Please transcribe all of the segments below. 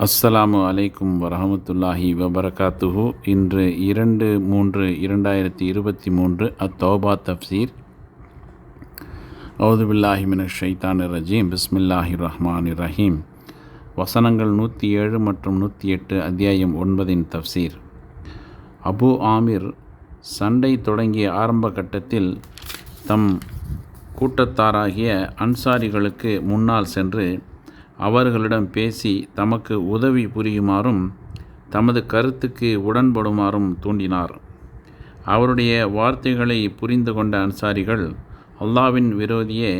அஸ்ஸலாமு அலைக்கும் வரஹமத்துல்லாஹி வபரகாத்துஹு. இன்று 2/3/2023 அத்தௌபா தஃப்சீர். அவுது பில்லாஹி மினஷ் ஷைத்தானிர் ரஜீம். பிஸ்மில்லாஹிர் ரஹ்மானிர் ரஹீம். வசனங்கள் 107 மற்றும் 108, அத்தியாயம் 9 தஃப்சீர். அபு ஆமிர் சண்டை தொடங்கிய ஆரம்ப கட்டத்தில் தம் கூட்டத்தாராகிய அன்சாரிகளுக்கு முன்னால் சென்று அவர்களிடம் பேசி தமக்கு உதவி புரியுமாறும் தமது கருத்துக்கு உடன்படுமாறும் தூண்டினார். அவருடைய வார்த்தைகளை புரிந்து கொண்ட அன்சாரிகள், அல்லாஹ்வின் விரோதியே,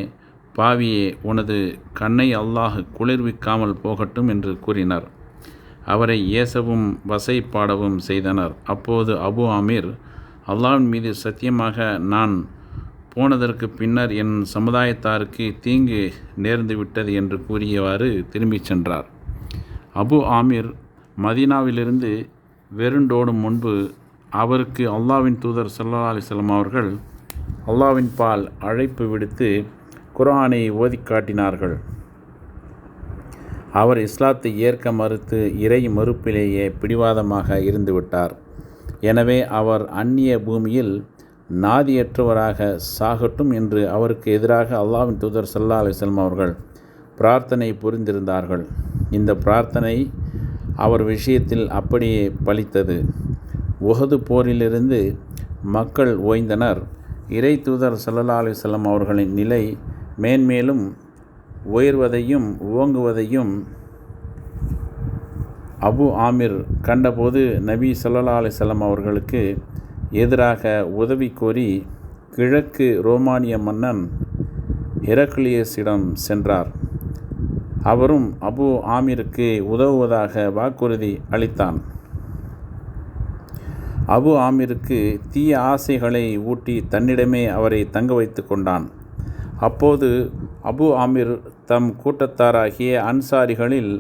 பாவியே, உனது கண்ணை அல்லாஹ் குளிர்விக்காமல் போகட்டும் என்று கூறினர். அவரை ஏசவும் வசைப்பாடவும் செய்தனர். அப்போது அபு ஆமிர், அல்லாஹ்வின் மீது சத்தியமாக நான் போனதற்கு பின்னர் என் சமுதாயத்தாருக்கு தீங்கு நேர்ந்துவிட்டது என்று கூறியவாறு திரும்பிச் சென்றார். அபு ஆமிர் மதீனாவிலிருந்து வெருண்டோடும் முன்பு அவருக்கு அல்லாஹ்வின் தூதர் ஸல்லல்லாஹு அலைஹி வஸல்லம் அவர்கள் அல்லாஹ்வின் பால் அழைப்பு விடுத்து குர்ஆனை ஓதிக் காட்டினார்கள். அவர் இஸ்லாத்தை ஏற்க மறுத்து இறை மறுப்பிலேயே பிடிவாதமாக இருந்துவிட்டார். எனவே அவர் அந்நிய பூமியில் நாதியற்றவராக சாகட்டும் என்று அவருக்கு எதிராக அல்லாஹ்வின் தூதர் ஸல்லல்லாஹு அலைஹி வஸல்லம் அவர்கள் பிரார்த்தனை புரிந்திருந்தார்கள். இந்த பிரார்த்தனை அவர் விஷயத்தில் அப்படியே பலித்தது. உஹது போரிலிருந்து மக்கள் ஓய்ந்தனர். இறை தூதர் ஸல்லல்லாஹு அலைஹி வஸல்லம் அவர்களின் நிலை மேன்மேலும் உயர்வதையும் ஓங்குவதையும் அபு ஆமிர் கண்டபோது நபி ஸல்லல்லாஹு அலைஹி வஸல்லம் அவர்களுக்கு எதிராக உதவி கோரி கிழக்கு ரோமானிய மன்னன் ஹெரக்லியஸிடம் சென்றார். அவரும் அபு ஆமிருக்கு உதவுவதாக வாக்குறுதி அளித்தான். அபு ஆமிருக்கு தீய ஆசைகளை ஊட்டி தன்னிடமே அவரை தங்க வைத்து கொண்டான். அப்போது அபு ஆமிர் தம் கூட்டத்தாராகிய அன்சாரிகளில்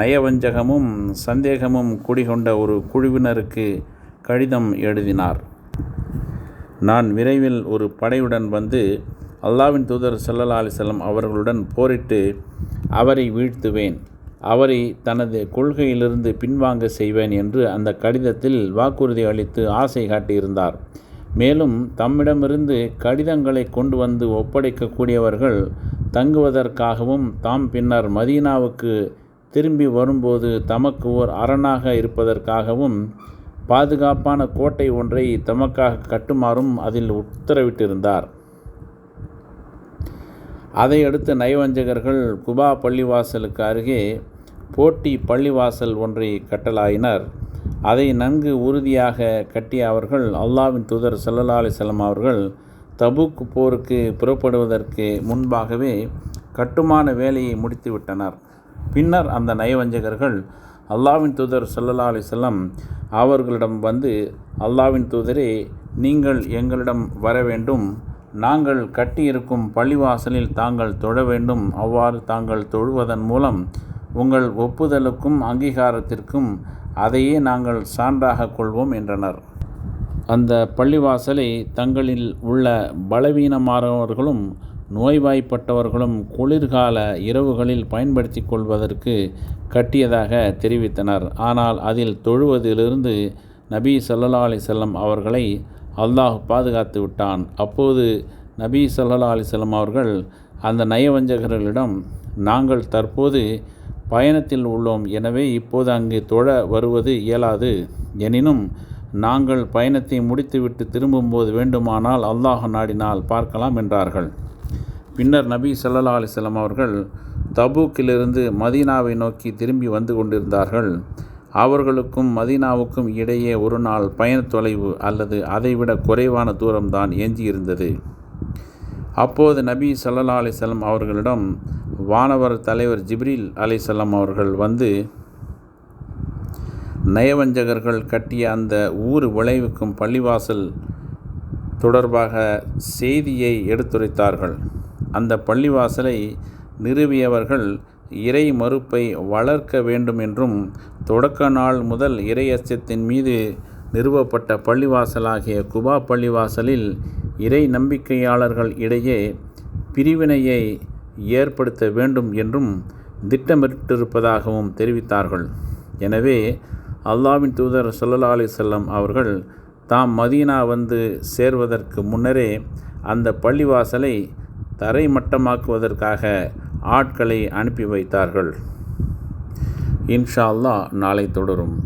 நயவஞ்சகமும் சந்தேகமும் குடிகொண்ட ஒரு குழுவினருக்கு கடிதம் எழுதினார். நான் விரைவில் ஒரு படையுடன் வந்து அல்லாஹ்வின் தூதர் ஸல்லல்லாஹு அலைஹி வஸல்லம் அவர்களுடன் போரிட்டு அவரை வீழ்த்துவேன், அவரை தனது கொள்கையிலிருந்து பின்வாங்க செய்வேன் என்று அந்த கடிதத்தில் வாக்குறுதி அளித்து ஆசை காட்டியிருந்தார். மேலும் தம்மிடமிருந்து கடிதங்களை கொண்டு வந்து ஒப்படைக்கக்கூடியவர்கள் தங்குவதற்காகவும் தாம் பின்னர் மதீனாவுக்கு திரும்பி வரும்போது தமக்கு ஓர் அரணாக இருப்பதற்காகவும் பாதுகாப்பான கோட்டை ஒன்றை தமக்காக கட்டுமாறும் அதில் உத்தரவிட்டிருந்தார். அதையடுத்து நயவஞ்சகர்கள் குபா பள்ளிவாசலுக்கு அருகே போட்டி பள்ளிவாசல் ஒன்றை கட்டலாயினர். அதை நன்கு உறுதியாக கட்டிய அவர்கள் அல்லாஹ்வின் தூதர் ஸல்லல்லாஹு அலைஹி வஸல்லம் அவர்கள் தபூக் போருக்கு புறப்படுவதற்கு முன்பாகவே கட்டுமான வேலையை முடித்துவிட்டனர். பின்னர் அந்த நயவஞ்சகர்கள் அல்லாஹ்வின் தூதர் ஸல்லல்லாஹு அலைஹி வஸல்லம் அவர்களிடம் வந்து, அல்லாஹ்வின் தூதரே, நீங்கள் எங்களிடம் வர வேண்டும், நாங்கள் கட்டியிருக்கும் பள்ளிவாசலில் தாங்கள் தொழ வேண்டும், அவ்வாறு தாங்கள் தொழுவதன் மூலம் உங்கள் ஒப்புதலுக்கும் அங்கீகாரத்திற்கும் அதையே நாங்கள் சான்றாக கொள்வோம் என்றனர். அந்த பள்ளிவாசலை தங்களில் உள்ள பலவீனமானவர்களும் நோய்வாய்ப்பட்டவர்களும் குளிர்கால இரவுகளில் பயன்படுத்தி கொள்வதற்கு கட்டியதாக தெரிவித்தனர். ஆனால் அதில் தொழுவதிலிருந்து நபி ஸல்லல்லாஹு அலைஹி வஸல்லம் அவர்களை அல்லாஹ் பாதுகாத்து விட்டான். அப்போது நபி ஸல்லல்லாஹு அலைஹி வஸல்லம் அவர்கள் அந்த நயவஞ்சகர்களிடம், நாங்கள் தற்போது பயணத்தில் உள்ளோம், எனவே இப்போது அங்கு தொழ வருவது இயலாது. எனினும் நாங்கள் பயணத்தை முடித்துவிட்டு திரும்பும்போது வேண்டுமானால் அல்லாஹ் நாடினால் பார்க்கலாம் என்றார்கள். பின்னர் நபி ஸல்லல்லாஹு அலைஹி வஸல்லம் அவர்கள் தபூக்கிலிருந்து மதீனாவை நோக்கி திரும்பி வந்து கொண்டிருந்தார்கள். அவர்களுக்கும் மதீனாவுக்கும் இடையே ஒரு நாள் பயண தொலைவு அல்லது அதைவிட குறைவான தூரம்தான் எஞ்சியிருந்தது. அப்போது நபி ஸல்லல்லாஹு அலைஹி வஸல்லம் அவர்களிடம் வானவர் தலைவர் ஜிப்ரீல் அலைஹிஸ்ஸலாம் அவர்கள் வந்து நயவஞ்சகர்கள் கட்டிய அந்த ஊர் விளைவிக்கும் பள்ளிவாசல் தொடர்பாக செய்தியை எடுத்துரைத்தார்கள். அந்த பள்ளிவாசலை நிறுவியவர்கள் இறை மறுப்பை வளர்க்க வேண்டும் என்றும் தொடக்க நாள் முதல் இறை அச்சத்தின் மீது நிறுவப்பட்ட பள்ளிவாசலாகிய குபா பள்ளிவாசலில் இறை நம்பிக்கையாளர்கள் இடையே பிரிவினையை ஏற்படுத்த வேண்டும் என்றும் திட்டமிட்டிருப்பதாகவும் தெரிவித்தார்கள். எனவே அல்லாஹ்வின் தூதர் ஸல்லல்லாஹு அலைஹி வஸல்லம் அவர்கள் தாம் மதீனா வந்து சேர்வதற்கு முன்னரே அந்த பள்ளிவாசலை தரைமட்டமாக்குவதற்காக ஆட்களை அனுப்பி வைத்தார்கள். இன்ஷா அல்லாஹ் நாளை தொடரும்.